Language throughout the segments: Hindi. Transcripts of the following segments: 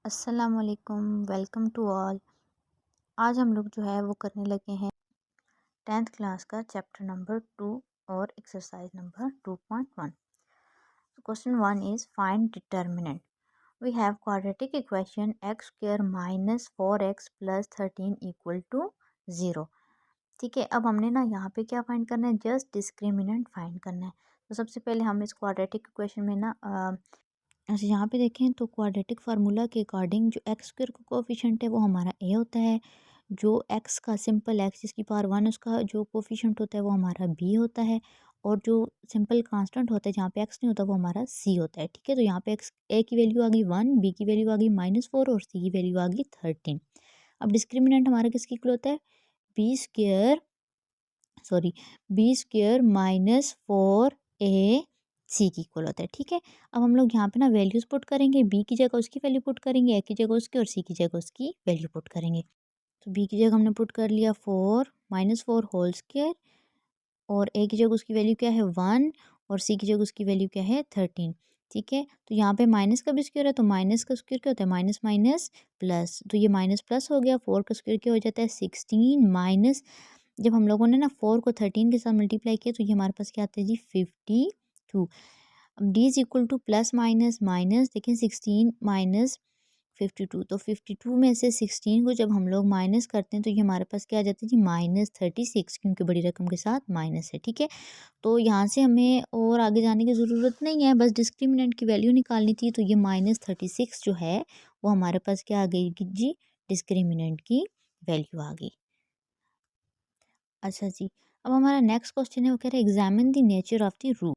अस्सलामुअलैकुम, वेलकम टू ऑल। आज हम लोग जो है वो करने लगे हैं 10th क्लास का चैप्टर नंबर 2 और exercise number 2.1। Question 1 is find determinant. We have quadratic equation x square minus 4x plus 13 equal to 0। ठीक है, अब हमने ना यहाँ पे क्या फाइंड करना है, जस्ट डिस्क्रिमिनेंट फाइंड करना है। तो सबसे पहले हम इस क्वाड्रेटिक इक्वेशन में ना अच्छा यहाँ पे देखें तो क्वाड्रेटिक फार्मूला के अकॉर्डिंग जो एक्स स्क्वायर का कोफिशिएंट है वो हमारा ए होता है, जो एक्स का सिंपल एक्स जिसकी पावर 1 उसका जो कोफिशिएंट होता है वो हमारा बी होता है, और जो सिंपल कांस्टेंट होता है जहाँ पे एक्स नहीं होता वो हमारा सी होता है। ठीक है, तो यहाँ पे एक्स ए की वैल्यू आ गई 1, बी की वैल्यू आ गई -4 और सी की वैल्यू आ गई 13। अब डिस्क्रिमिनेंट हमारा किसकी इक्वल होता है, b square sorry b square -4 a c की इक्वल होता है। ठीक है, अब हम लोग यहाँ पे ना वैल्यूज पुट करेंगे, बी की जगह उसकी वैल्यू पुट करेंगे, ए की जगह उसकी और सी की जगह उसकी वैल्यू पुट करेंगे। तो बी की जगह हमने पुट कर लिया 4 -4 होल स्क्वायर, और ए की जगह उसकी वैल्यू क्या है 1, और सी की जगह उसकी वैल्यू क्या है 13। ठीक है, तो यहाँ पे माइनस का भी स्क्वायर है, तो माइनस का स्क्वायर क्या होता है, माइनस माइनस प्लस, तो ये माइनस प्लस हो गया। 4 का स्क्वायर क्या हो जाता है 16 माइनस, जब हम लोगों ने ना 4 को 13 के साथ मल्टीप्लाई किया तो ये हमारे पास क्या आता है जी 52। अब D is equal two plus minus minus, देखिए 16 माइनस 52, तो 52 में से 16 को जब हम लोग माइनस करते हैं तो ये हमारे पास क्या आ जाता है जी -36, क्योंकि बड़ी रकम के साथ माइनस है। ठीक है, तो यहाँ से हमें और आगे जाने की ज़रूरत नहीं है, बस डिस्क्रिमिनेंट की वैल्यू निकालनी थी। तो ये -36 जो है वो हमारे पास क्या आ गई जी, डिस्क्रिमिनेंट की वैल्यू आ गई। अच्छा जी, अब हमारा नेक्स्ट क्वेश्चन है, वो कह रहे हैं examine the nature of the root.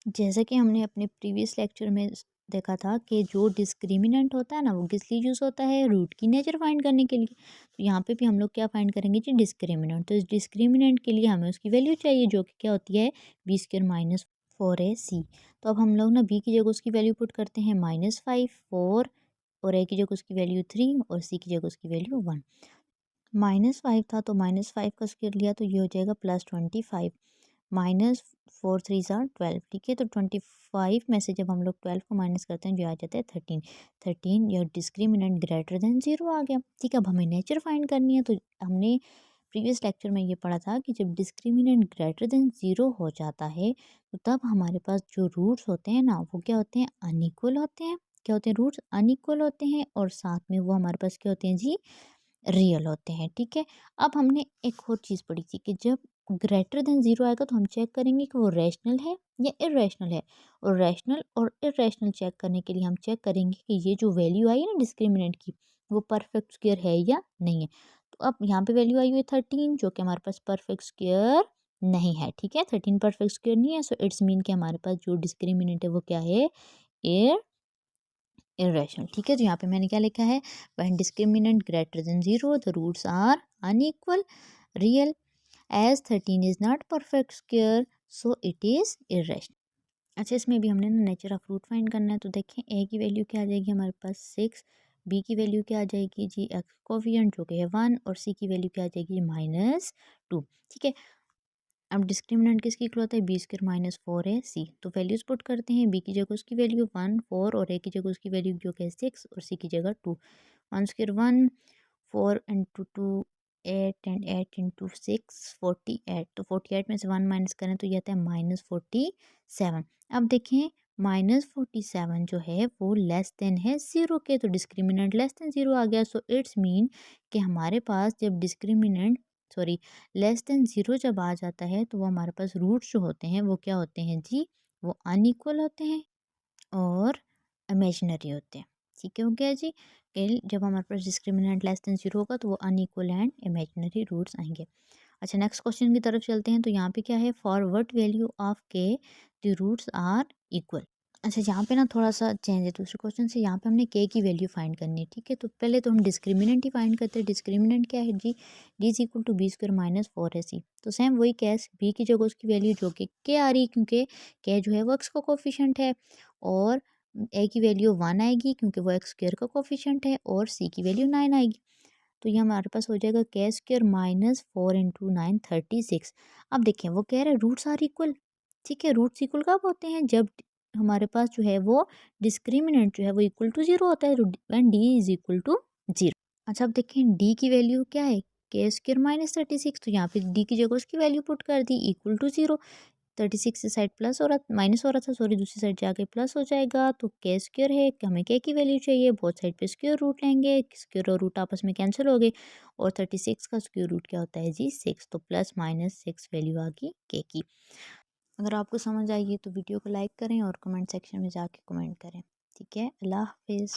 जैसा कि हमने अपने प्रीवियस लेक्चर में देखा था कि जो डिस्क्रिमिनेंट होता है ना वो किस लिए यूज़ होता है, रूट की नेचर फाइंड करने के लिए। तो यहाँ पे भी हम लोग क्या फाइंड करेंगे जी, डिस्क्रिमिनेंट। तो इस डिस्क्रिमिनेंट के लिए हमें उसकी वैल्यू चाहिए, जो कि क्या होती है बी स्क्वायर -4ac। तो अब हम लोग ना बी की जगह उसकी वैल्यू पुट करते हैं -5 4, और ए की जगह उसकी वैल्यू 3 और सी की जगह उसकी वैल्यू 1। -5 था तो -5 का स्क्वायर लिया तो ये हो जाएगा +25, -4 3 ज़ार 12। ठीक है, तो 25 में से जब हम लोग 12 को माइनस करते हैं जो आ जाता है 13। 13 या डिस्क्रिमिनेंट ग्रेटर देन 0 आ गया। ठीक है, अब हमें नेचर फाइंड करनी है। तो हमने प्रीवियस लेक्चर में ये पढ़ा था कि जब डिस्क्रिमिनेंट ग्रेटर देन 0 हो जाता है तो तब हमारे पास जो रूट्स होते हैं ना वो क्या होते हैं, अनइक्वल होते हैं। क्या होते हैं, रूट्स अनइक्वल होते हैं, और साथ में वो हमारे पास क्या होते हैं जी, रियल होते हैं। ठीक है, अब हमने एक और चीज़ पढ़ी थी कि जब ग्रेटर देन 0 आएगा तो हम चेक करेंगे कि वो रैशनल है या इरेशनल है, और रैशनल और इरेशनल चेक करने के लिए हम चेक करेंगे कि ये जो वैल्यू आई है ना डिस्क्रिमिनेंट की, वो परफेक्ट स्क्वायर है या नहीं है। तो अब यहाँ पे वैल्यू आई हुई है 13, जो कि हमारे पास परफेक्ट स्क्वायर नहीं है। ठीक है, 13 परफेक्ट स्क्वायर नहीं है, सो इट्स मीन कि हमारे पास जो डिस्क्रिमिनेंट है वो क्या है, इरेशनल। ठीक है, तो यहाँ पे मैंने क्या लिखा है, when discriminant greater than 0 the roots are unequal, real, as 13 is not perfect square so it is irrational. अच्छा, इसमें भी हमने ना नेचर ऑफ रूट फाइंड करना है। तो देखें ए की वैल्यू क्या आ जाएगी हमारे पास 6, बी की वैल्यू क्या आ जाएगी जी एक्स कोफिशिएंट जो कि है 1, और सी की वैल्यू क्या आ जाएगी -2। ठीक है, अब डिस्क्रिमिनेंट किसकी इक्वल होता है, बी स्क्वायर -4ac। तो वैल्यूज पुट करते हैं, बी की जगह उसकी वैल्यू 1 4, और ए की जगह उसकी वैल्यू जो कि है 6, और सी की जगह 2। 1 स्क्वायर 1, 4 इंटू 2 8, एंड 8 इंटू 6 48। तो 48 में से 1 माइनस करें तो ये आता है -47। अब देखें -47 जो है वो लेस देन है 0 के, तो डिस्क्रिमिनेंट लेस देन 0 आ गया। सो इट्स मीन कि हमारे पास जब डिस्क्रिमिनेंट सॉरी लेस देन 0 जब आ जाता है तो वो हमारे पास रूट्स जो होते हैं वो क्या होते हैं जी, वो अनइक्वल होते हैं और इमेजिनरी होते हैं। ठीक है, हो गया जी, कि जब हमारे पास डिस्क्रिमिनेंट लेस देन 0 होगा तो वो अनइक्वल एंड इमेजिनरी रूट्स आएंगे। अच्छा, नेक्स्ट क्वेश्चन की तरफ चलते हैं। तो यहाँ पे क्या है, फॉर व्हाट वैल्यू ऑफ के द रूट्स आर इक्वल। अच्छा, यहाँ पे ना थोड़ा सा चेंज है दूसरे क्वेश्चन से। यहाँ पे हमने के की वैल्यू फाइंड करनी है। ठीक है, तो पहले तो हम डिस्क्रिमिनेंट ही फाइंड करते हैं। डिस्क्रिमिनेंट क्या है जी, D is equal to B square -4ac। तो सेम वही कैस, बी की जगह उसकी वैल्यू जो कि के आ रही है, क्योंकि के जो है वो एक्स का कोफिशिएंट है, और ए की वैल्यू 1 आएगी क्योंकि वो एक्स स्क्वायर का कोफिशिएंट है, और सी की वैल्यू 9 आएगी। तो ये हमारे पास हो जाएगा के स्क्वायर -4 इंटू 9 36। अब देखिए वो कह रहे हैं रूट्स आर इक्वल। ठीक है, रूट्स इक्वल कब होते हैं, जब हमारे पास जो है वो डिस्क्रिमिनेंट जो है वो इक्वल टू 0 होता है, when D is equal to 0। अच्छा, अब देखें डी की वैल्यू क्या है, के स्क्र -36, तो यहाँ पे डी की जगह उसकी वैल्यू पुट कर दी इक्वल टू 0। 36 से साइड प्लस हो रहा, माइनस हो रहा था, सॉरी, दूसरी साइड जाके प्लस हो जाएगा, तो के स्क्र है कि हमें के की वैल्यू चाहिए, बोथ साइड पे स्क्वायर रूट लेंगे, स्क्वायर और रूट आपस में कैंसिल हो गए, और 36 का स्क्वायर रूट क्या होता है जी 6, तो +-6 वैल्यू आ गई के की। अगर आपको समझ आई है तो वीडियो को लाइक करें और कमेंट सेक्शन में जाके कमेंट करें। ठीक है, अल्लाह हाफिज़।